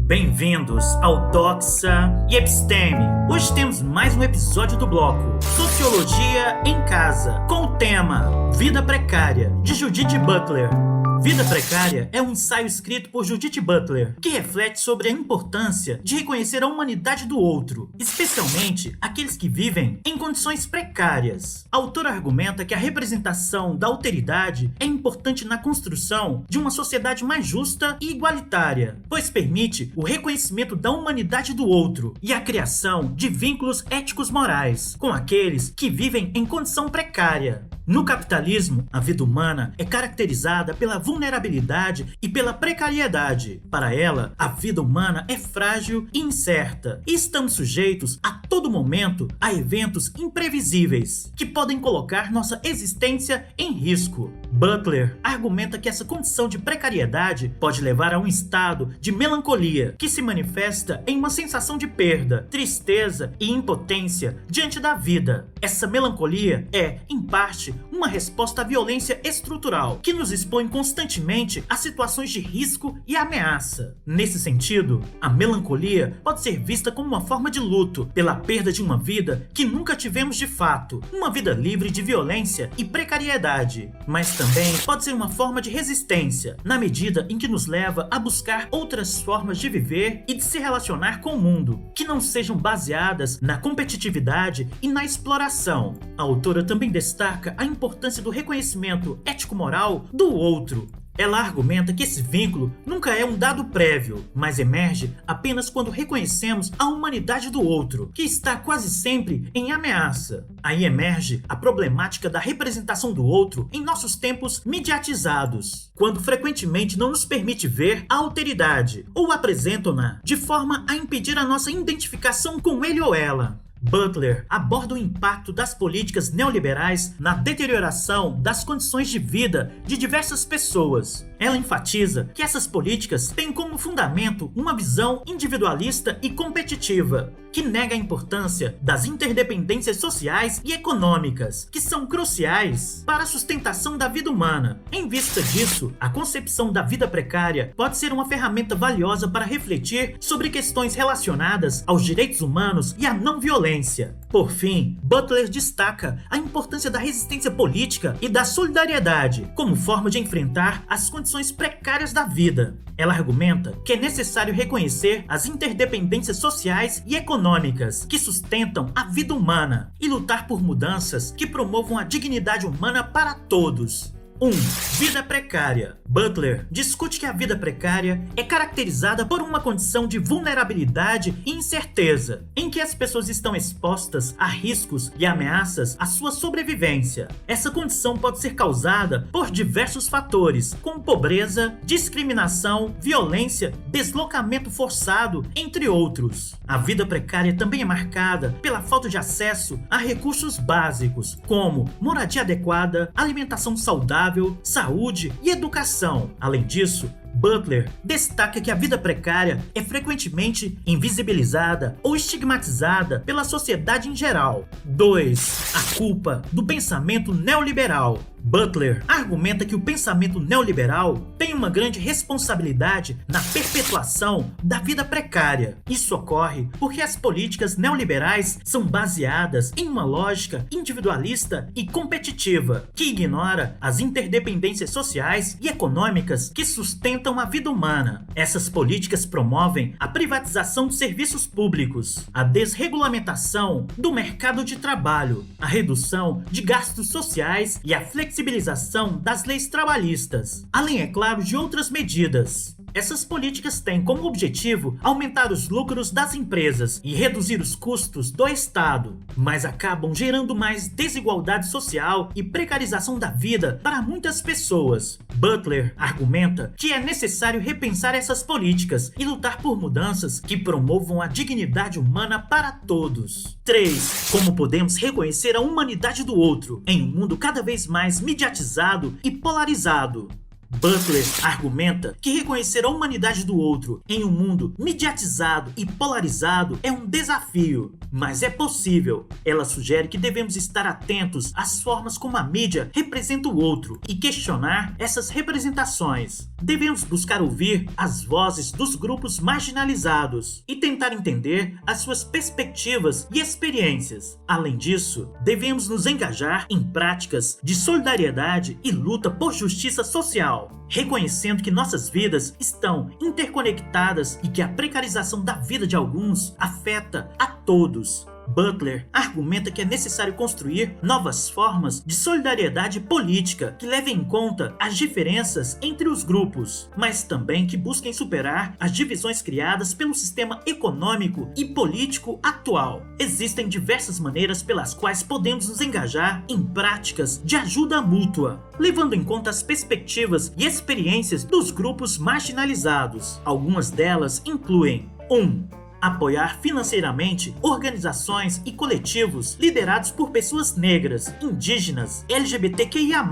Bem-vindos ao Doxa e Episteme. Hoje temos mais um episódio do bloco Sociologia em Casa, com o tema Vida Precária, de Judith Butler. Vida Precária é um ensaio escrito por Judith Butler, que reflete sobre a importância de reconhecer a humanidade do outro, especialmente aqueles que vivem em condições precárias. A autora argumenta que a representação da alteridade é importante na construção de uma sociedade mais justa e igualitária, pois permite o reconhecimento da humanidade do outro e a criação de vínculos éticos morais com aqueles que vivem em condição precária. No capitalismo, a vida humana é caracterizada pela vulnerabilidade e pela precariedade. Para ela, a vida humana é frágil e incerta, e estamos sujeitos a todo momento a eventos imprevisíveis que podem colocar nossa existência em risco. Butler argumenta que essa condição de precariedade pode levar a um estado de melancolia que se manifesta em uma sensação de perda, tristeza e impotência diante da vida. Essa melancolia é, em parte, uma resposta à violência estrutural que nos expõe constantemente a situações de risco e ameaça. Nesse sentido, a melancolia pode ser vista como uma forma de luto pela perda de uma vida que nunca tivemos de fato, uma vida livre de violência e precariedade. Mas também pode ser uma forma de resistência, na medida em que nos leva a buscar outras formas de viver e de se relacionar com o mundo, que não sejam baseadas na competitividade e na exploração. A autora também destaca a importância do reconhecimento ético-moral do outro. Ela argumenta que esse vínculo nunca é um dado prévio, mas emerge apenas quando reconhecemos a humanidade do outro, que está quase sempre em ameaça. Aí emerge a problemática da representação do outro em nossos tempos mediatizados, quando frequentemente não nos permite ver a alteridade, ou apresentam-na de forma a impedir a nossa identificação com ele ou ela. Butler aborda o impacto das políticas neoliberais na deterioração das condições de vida de diversas pessoas. Ela enfatiza que essas políticas têm como fundamento uma visão individualista e competitiva, que nega a importância das interdependências sociais e econômicas, que são cruciais para a sustentação da vida humana. Em vista disso, a concepção da vida precária pode ser uma ferramenta valiosa para refletir sobre questões relacionadas aos direitos humanos e à não violência. Por fim, Butler destaca a importância da resistência política e da solidariedade como forma de enfrentar as condições precárias da vida. Ela argumenta que é necessário reconhecer as interdependências sociais e econômicas que sustentam a vida humana e lutar por mudanças que promovam a dignidade humana para todos. 1. Vida precária. Butler discute que a vida precária é caracterizada por uma condição de vulnerabilidade e incerteza, em que as pessoas estão expostas a riscos e ameaças à sua sobrevivência. Essa condição pode ser causada por diversos fatores, como pobreza, discriminação, violência, deslocamento forçado, entre outros. A vida precária também é marcada pela falta de acesso a recursos básicos, como moradia adequada, alimentação saudável, saúde e educação. Além disso, Butler destaca que a vida precária é frequentemente invisibilizada ou estigmatizada pela sociedade em geral. 2. A culpa do pensamento neoliberal. Butler argumenta que o pensamento neoliberal tem uma grande responsabilidade na perpetuação da vida precária. Isso ocorre porque as políticas neoliberais são baseadas em uma lógica individualista e competitiva, que ignora as interdependências sociais e econômicas que sustentam a vida humana. Essas políticas promovem a privatização de serviços públicos, a desregulamentação do mercado de trabalho, a redução de gastos sociais e a flexibilização das leis trabalhistas, além, é claro, de outras medidas. Essas políticas têm como objetivo aumentar os lucros das empresas e reduzir os custos do Estado, mas acabam gerando mais desigualdade social e precarização da vida para muitas pessoas. Butler argumenta que é necessário repensar essas políticas e lutar por mudanças que promovam a dignidade humana para todos. 3. Como podemos reconhecer a humanidade do outro em um mundo cada vez mais mediatizado e polarizado? Butler argumenta que reconhecer a humanidade do outro em um mundo mediatizado e polarizado é um desafio, mas é possível. Ela sugere que devemos estar atentos às formas como a mídia representa o outro e questionar essas representações. Devemos buscar ouvir as vozes dos grupos marginalizados e tentar entender as suas perspectivas e experiências. Além disso, devemos nos engajar em práticas de solidariedade e luta por justiça social, reconhecendo que nossas vidas estão interconectadas e que a precarização da vida de alguns afeta a todos. Butler argumenta que é necessário construir novas formas de solidariedade política que levem em conta as diferenças entre os grupos, mas também que busquem superar as divisões criadas pelo sistema econômico e político atual. Existem diversas maneiras pelas quais podemos nos engajar em práticas de ajuda mútua, levando em conta as perspectivas e experiências dos grupos marginalizados. Algumas delas incluem: 1. Apoiar financeiramente organizações e coletivos liderados por pessoas negras, indígenas, LGBTQIA+,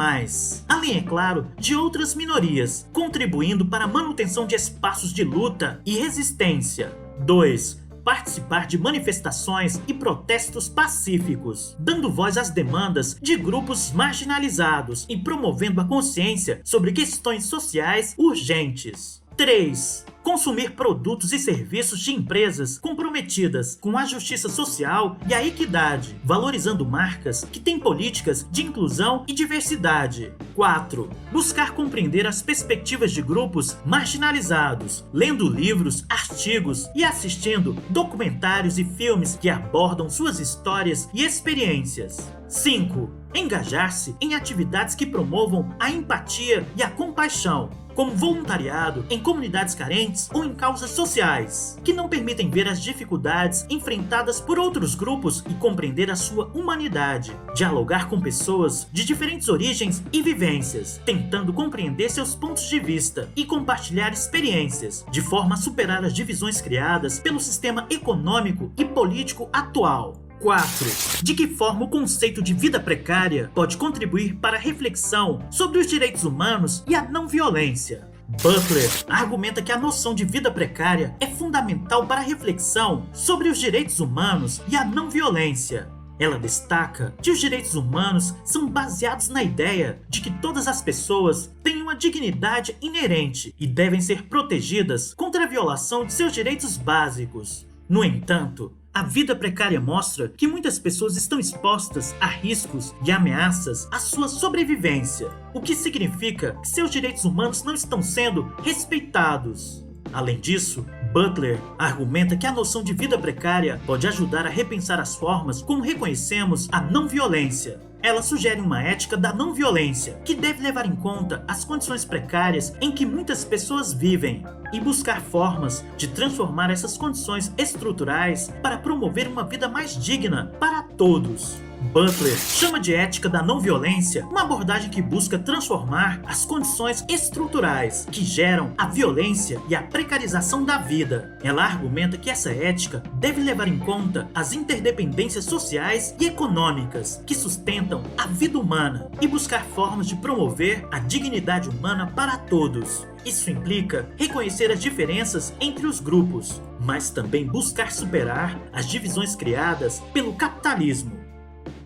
além, é claro, de outras minorias, contribuindo para a manutenção de espaços de luta e resistência. 2. Participar de manifestações e protestos pacíficos, dando voz às demandas de grupos marginalizados e promovendo a consciência sobre questões sociais urgentes. 3. Consumir produtos e serviços de empresas comprometidas com a justiça social e a equidade, valorizando marcas que têm políticas de inclusão e diversidade. 4. Buscar compreender as perspectivas de grupos marginalizados, lendo livros, artigos e assistindo documentários e filmes que abordam suas histórias e experiências. 5. Engajar-se em atividades que promovam a empatia e a compaixão, como voluntariado em comunidades carentes ou em causas sociais, que não permitem ver as dificuldades enfrentadas por outros grupos e compreender a sua humanidade. Dialogar com pessoas de diferentes origens e vivências, tentando compreender seus pontos de vista e compartilhar experiências, de forma a superar as divisões criadas pelo sistema econômico e político atual. 4. De que forma o conceito de vida precária pode contribuir para a reflexão sobre os direitos humanos e a não violência? Butler argumenta que a noção de vida precária é fundamental para a reflexão sobre os direitos humanos e a não violência. Ela destaca que os direitos humanos são baseados na ideia de que todas as pessoas têm uma dignidade inerente e devem ser protegidas contra a violação de seus direitos básicos. No entanto, a vida precária mostra que muitas pessoas estão expostas a riscos e ameaças à sua sobrevivência, o que significa que seus direitos humanos não estão sendo respeitados. Além disso, Butler argumenta que a noção de vida precária pode ajudar a repensar as formas como reconhecemos a não violência. Ela sugere uma ética da não violência, que deve levar em conta as condições precárias em que muitas pessoas vivem e buscar formas de transformar essas condições estruturais para promover uma vida mais digna para todos. Butler chama de ética da não violência uma abordagem que busca transformar as condições estruturais que geram a violência e a precarização da vida. Ela argumenta que essa ética deve levar em conta as interdependências sociais e econômicas que sustentam a vida humana e buscar formas de promover a dignidade humana para todos. Isso implica reconhecer as diferenças entre os grupos, mas também buscar superar as divisões criadas pelo capitalismo.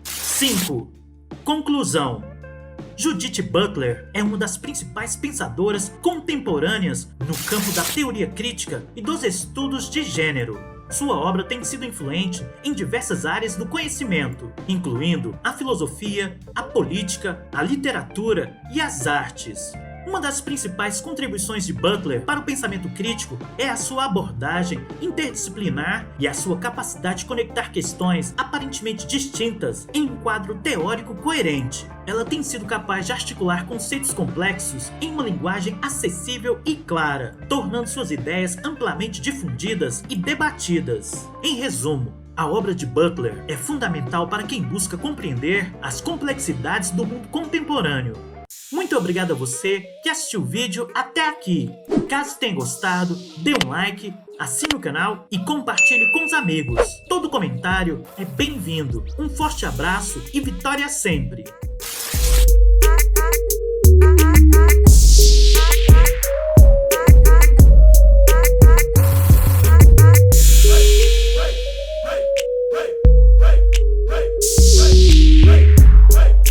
5. Conclusão. Judith Butler é uma das principais pensadoras contemporâneas no campo da teoria crítica e dos estudos de gênero. Sua obra tem sido influente em diversas áreas do conhecimento, incluindo a filosofia, a política, a literatura e as artes. Uma das principais contribuições de Butler para o pensamento crítico é a sua abordagem interdisciplinar e a sua capacidade de conectar questões aparentemente distintas em um quadro teórico coerente. Ela tem sido capaz de articular conceitos complexos em uma linguagem acessível e clara, tornando suas ideias amplamente difundidas e debatidas. Em resumo, a obra de Butler é fundamental para quem busca compreender as complexidades do mundo contemporâneo. Muito obrigado a você que assistiu o vídeo até aqui. Caso tenha gostado, dê um like, assine o canal e compartilhe com os amigos. Todo comentário é bem-vindo. Um forte abraço e vitória sempre!